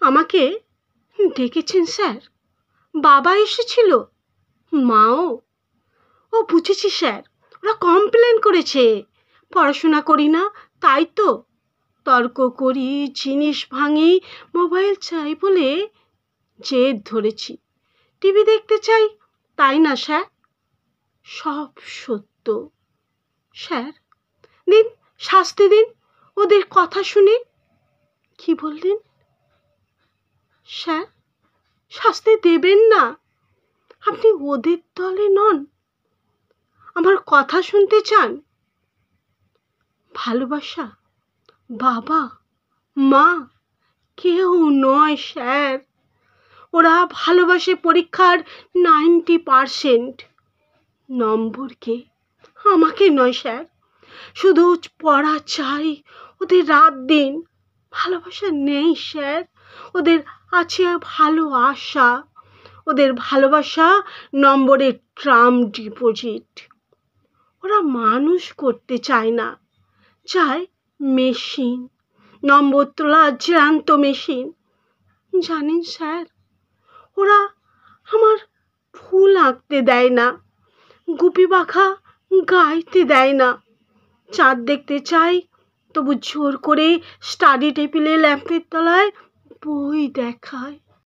আমাকে ডেকেছেন স্যার? বাবা এসেছিল, মাও। ও বুঝেছি স্যার, ওরা কমপ্লেন করেছে পড়াশোনা করি না, তাই তো তর্ক করি, জিনিস ভাঙি, মোবাইল চাই বলে জেদ ধরেছি। টিভি দেখতে চাই, তাই না স্যার? সব সত্য স্যার। দিন, শাস্তি দিন ওদের কথা শুনে। কি বললেন স্যার? শাস্তি দেবেন না? আপনি ওদের দলে নন, আমার কথা শুনতে চান? ভালোবাসা বাবা মা কেউ নয় স্যার। ওরা ভালোবাসে পরীক্ষার 90%। নম্বরকে, আমাকে নয় স্যার। শুধু পড়া চাই ওদের রাত দিন। ভালোবাসা নেই স্যার, ওদের আছে ভালো আশা। ওদের ভালোবাসা নম্বরের ট্রাম ডিপোজিট। ওরা মানুষ করতে চায় না, চায় মেশিন, নম্বর তোলা জ্যান্ত মেশিন। জানেন স্যার, ওরা আমার ফুল আঁকতে দেয় না, গুপি পাখা গাইতে দেয় না। চাঁদ দেখতে চাই, তবু জোর করে স্টাডি টেবিলে ল্যাম্পের তলায় বই দেখায়।